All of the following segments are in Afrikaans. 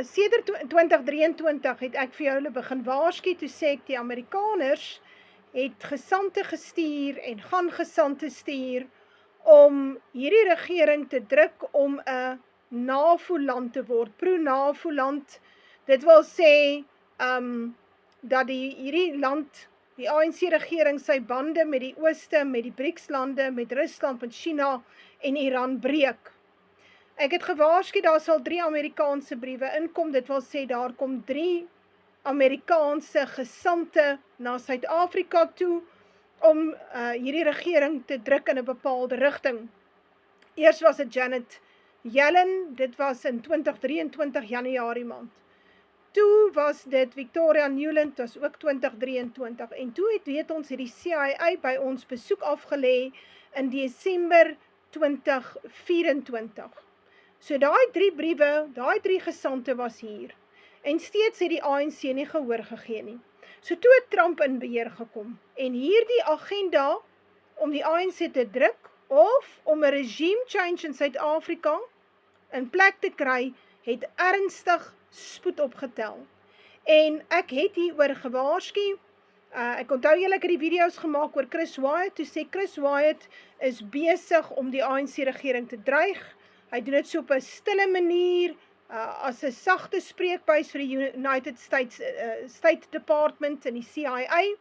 sedert 2023 het ek vir julle begin waarsku, toe sê ek die Amerikaners het gesante gestuur en gaan gesante stuur om hierdie regering te druk om 'n NAVO-land te word, pro-NAVO-land. Dit wil sê dat hierdie land, die ANC-regering, sy bande met die Ooste, met die BRICS-lande, met Rusland, met China en Iran breek. Ek het gewaarsku, daar sal 3 Amerikaanse briewe inkom, dit wil sê daar kom 3 Amerikaanse gesante na Suid-Afrika toe om hierdie regering te druk in 'n bepaalde rigting. Eers was dit Janet Yellen, dit was in 2023 Januarie maand. Toe was dit Victoria Nuland, was ook 2023, en toe het ons die CIA by ons besoek afgelê in Desember 2024. So daai 3 briewe, daai 3 gesante was hier, en steeds het die ANC nie gehoor gegee nie. So toe het Trump in beheer gekom, en hierdie agenda om die ANC te druk, of om 'n regime change in Suid-Afrika in plek te kry, het ernstig spoed opgetel. En ek het hieroor gewaarsku. Ek onthou julle, ek het die video's gemaak oor Chris Wyatt, toe sê Chris Wyatt is besig om die ANC-regering te dreig. Hy doen dit so op 'n stille manier, as 'n sagte spreekbuis vir die United States State Department en die CIA.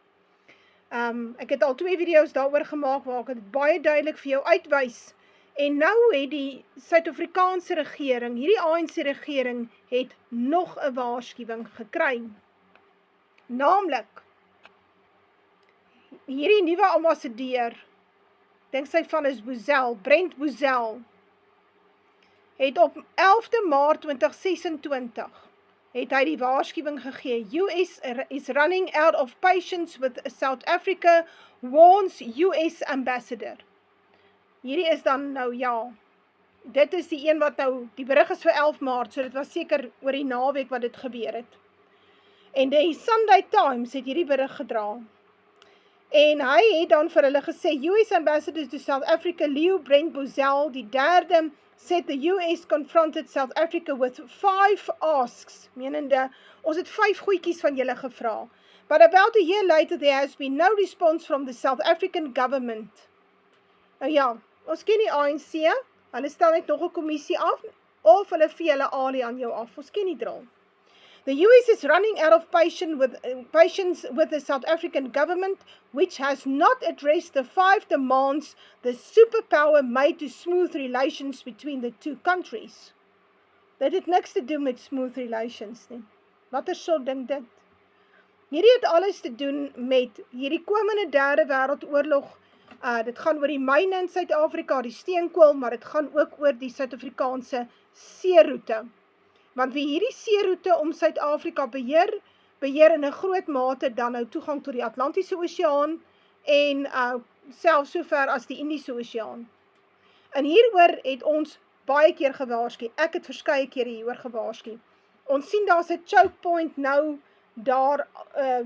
Ek het al 2 video's daaroor gemaak, waar ek het baie duidelik vir jou uitwys. En nou het die Suid-Afrikaanse regering, hierdie ANC-regering, het nog 'n waarskuwing gekry. Naamlik, hierdie nuwe ambassadeur, dink sy van is Boesel, Brent Boesel, het op 11de Maart 2026, het hy die waarskuwing gegee. US is running out of patience with South Africa, warns US ambassador. Hierdie is dan nou, ja, dit is die een wat nou, die berig is vir 11 Maart, so dit was seker oor die naweek wat dit gebeur het. En die Sunday Times het hierdie berig gedra. En hy het dan vir hulle gesê, US ambassador to South Africa, Leo Brent Boesel, die 3de, said the US confronted South Africa with 5 asks, menende, ons het 5 goedjies van julle gevra. But about a year later, there has been no response from the South African government. Nou ja, ons ken die ANC, hulle stel net nog 'n kommissie af, of hulle vee hulle alie aan jou af, ons ken die drill. The US is running out of patience with the South African government, which has not addressed the 5 demands the superpower made to smooth relations between the 2 countries. Dit het niks te doen met smooth relations nie. Wat is so ding dit? Hierdie het alles te doen met hierdie komende 3de wêreldoorlog. Dit gaan oor die myne in Suid-Afrika, die steenkool, maar dit gaan ook oor die Suid-Afrikaanse seeroete. Want wie hierdie seeroete om Suid-Afrika beheer in 'n groot mate dan nou toegang tot die Atlantiese Oseaan en selfs so ver as die Indiese Oseaan. En hieroor het ons baie keer gewaarsku. Ek het verskeie kere hieroor gewaarsku. Ons sien daar's 'n choke point nou daar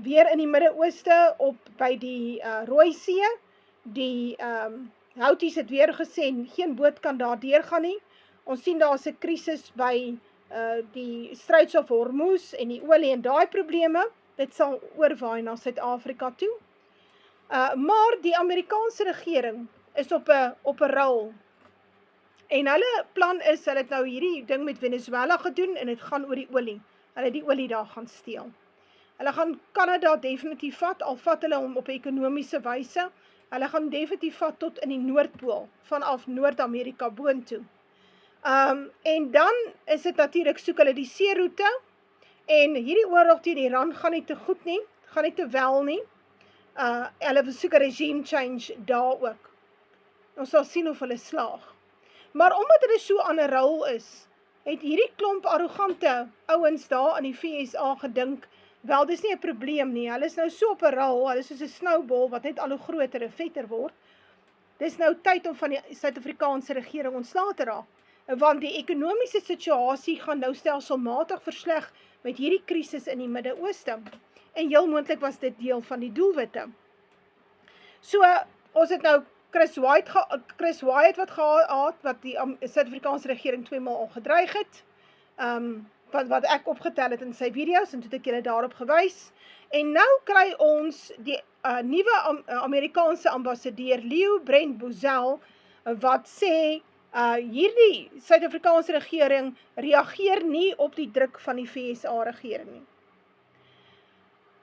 weer in die Midde-Ooste op by die Rooi See. Die Houthis het weer gesê, geen boot kan daar deurgaan nie. Ons sien daar's 'n krisis by die Straits of Hormuz en die olie en daai probleme, dit sal oorwaai na Suid-Afrika toe. Maar die Amerikaanse regering is op 'n rol. En hulle plan is, hulle het nou hierdie ding met Venezuela gedoen en dit gaan oor die olie. Hulle die olie daar gaan steel. Hulle gaan Kanada definitief vat, al vat hulle hom op ekonomiese wyse. Hulle gaan definitief vat tot in die Noordpool, vanaf Noord-Amerika boontoe. En dan is dit natuurlik, soek hulle die seeroete, en hierdie oorlog teen Iran gaan nie te goed nie, gaan nie te wel nie. Hulle soek 'n regime change daar ook. Ons sal sien of hulle slaag. Maar omdat hulle so aan 'n rol is, het hierdie klomp arrogante ouens daar in die VSA gedink, wel, dis nie 'n probleem nie, hulle is nou so op 'n rol, hulle is soos 'n snowball wat net al hoe groter en vetter word. Dis nou tyd om van die Suid-Afrikaanse regering ontslae te raak. Want die ekonomiese situasie gaan nou stelselmatig versleg met hierdie krisis in die Midde-Ooste. En heel moontlik was dit deel van die doelwitte. So, ons het nou Chris Wyatt wat gehad, wat die Suid-Afrikaanse regering 2 maal al gedreig het. wat ek opgetel het in sy video's, en toe het ek julle daarop gewys. En nou kry ons die nuwe Amerikaanse ambassadeur Leo Brent Bozell, wat sê, hierdie Suid-Afrikaanse regering reageer nie op die druk van die VSA regering nie.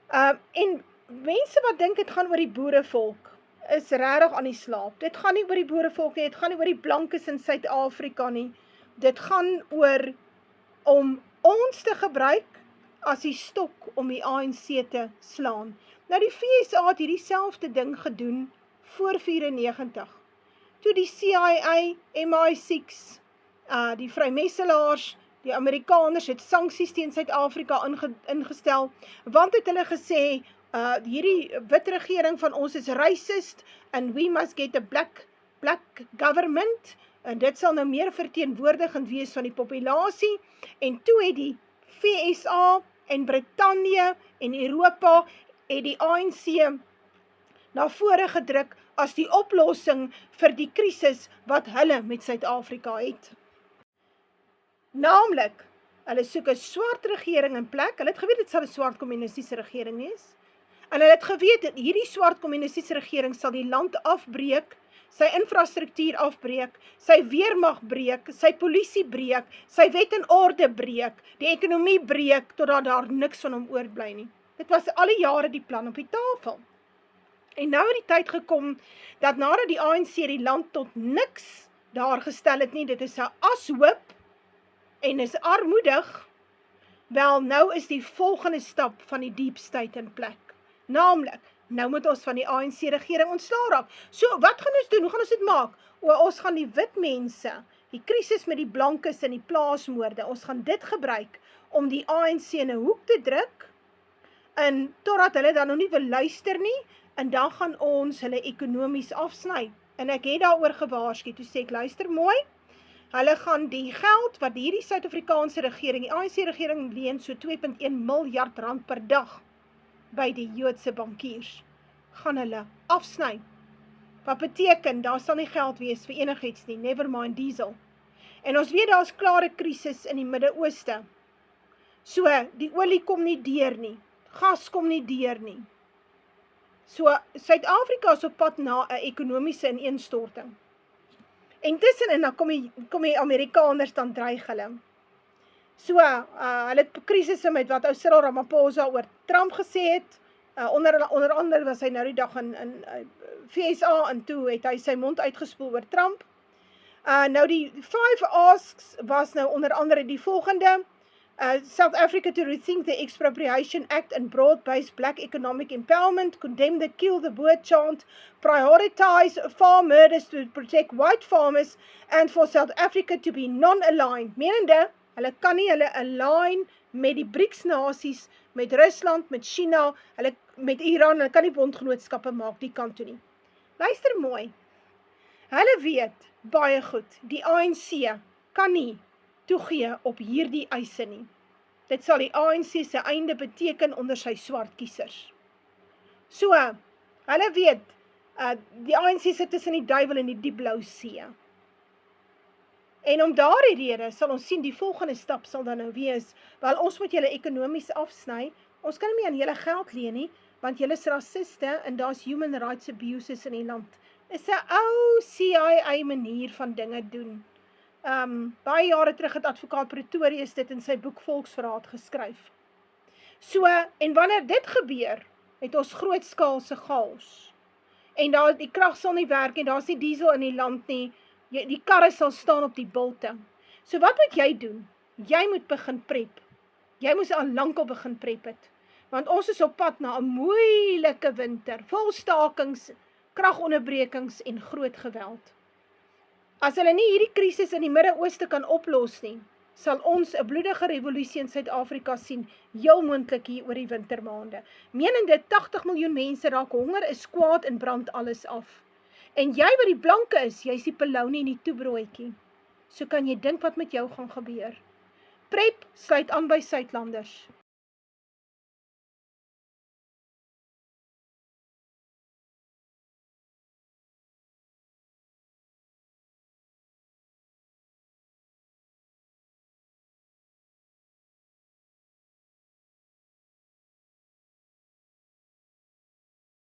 En mense wat dink het gaan oor die boerevolk, is regtig aan die slaap. Dit gaan nie oor die boerevolk nie, dit gaan nie oor die blankes in Suid-Afrika nie. Dit gaan oor om ons te gebruik as die stok om die ANC te slaan. Nou die VSA het hierdie selfde ding gedoen voor 94. Toe die CIA, MI6, die vrymesselaars, die Amerikaners het sanksies teen Suid-Afrika ingestel, want het hulle gesê, hierdie wit regering van ons is racist, and we must get a black government, en dit sal nou meer verteenwoordigend wees van die populasie, en toe het die VSA en Britannië en Europa het die ANC na vore gedruk as die oplossing vir die krisis wat hulle met Suid-Afrika het. Naamlik, hulle soek 'n swart regering in plek, hulle het geweet dit sal 'n swart kommunistiese regering wees, en hulle het geweet dat hierdie swart kommunistiese regering sal die land afbreek, sy infrastruktuur afbreek, sy weermag breek, sy polisie breek, sy wet en orde breek, die ekonomie breek, totdat daar niks van hom oorbly nie. Dit was al die jare die plan op die tafel. En nou het die tyd gekom, dat nadat die ANC die land tot niks daar gestel het nie, dit is 'n ashoop, en is armoedig, wel nou is die volgende stap van die deep state in plek. Naamlik, nou moet ons van die ANC regering ontslaa raak. So, wat gaan ons doen? Hoe gaan ons dit maak? Ons gaan die wit mense, die krisis met die blankes en die plaasmoorde, ons gaan dit gebruik om die ANC in 'n hoek te druk, en totdat hulle dan nog nie wil luister nie, en dan gaan ons hulle ekonomies afsny. En ek het daaroor gewaarsku, toe sê ek, luister mooi, hulle gaan die geld wat hierdie Suid-Afrikaanse regering, die ANC regering leen so 2,1 miljard rand per dag by die Joodse bankiers, gaan hulle afsny. Wat beteken, daar sal nie geld wees vir enigiets nie, never mind diesel. En ons weet daar is klare krisis in die Midde-Ooste. So, die olie kom nie deur nie, gas kom nie deur nie. So, Suid-Afrika is op pad na 'n ekonomiese ineenstorting. En tussenin, dan kom die Amerikaners dan dreig hulle. So, hulle het krisisse met wat ou Cyril Ramaphosa oor Trump gesê het, onder andere was hy nou die dag in VSA, en toe het hy sy mond uitgespoel oor Trump. Nou die 5 asks was nou onder andere die volgende, South Africa to rethink the Expropriation Act and broad-based black economic empowerment, condemn the kill the boer chant, prioritize farm murders to protect white farmers, and for South Africa to be non-aligned. Menende, hulle kan nie hulle align met die BRICS-nasies, met Rusland, met China, hulle met Iran, hulle kan nie bondgenootskappe maak die kant toe nie. Luister mooi, hulle weet baie goed, die ANC kan nie toegee op hierdie eise nie. Dit sal die ANC se einde beteken onder sy swart kiesers. So, hulle weet, die ANC sit tussen die duiwel en die diep blou see. En om daardie rede sal ons sien, die volgende stap sal dan nou wees, wel ons moet julle ekonomies afsny, ons kan nie aan julle geld leen nie, want julle is raciste en daar's human rights abuses in die land. Is 'n ou CIA manier van dinge doen. Baie jare terug het advokaat Pretorius dit in sy boek Volksverraad geskryf. So, en wanneer dit gebeur, het ons grootskaalse chaos. En daar, die krag sal nie werk en daar's nie diesel in die land nie, die karre sal staan op die bulte. So wat moet jy doen? Jy moet begin prep. Jy moes al lankal begin prep het. Want ons is op pad na 'n moeilike winter, vol stakings, kragonderbrekings en groot geweld. As hulle nie hierdie krisis in die Midde-Ooste kan oplos nie, sal ons 'n bloedige revolusie in Suid-Afrika sien, heel moontlik hier oor die wintermaande. Menende 80 miljoen mense raak honger, is kwaad en brand alles af. En jy wat die blanke is, jy is die pelounie en die toebroodjie. So kan jy dink wat met jou gaan gebeur. PrEP sluit aan by Suidlanders.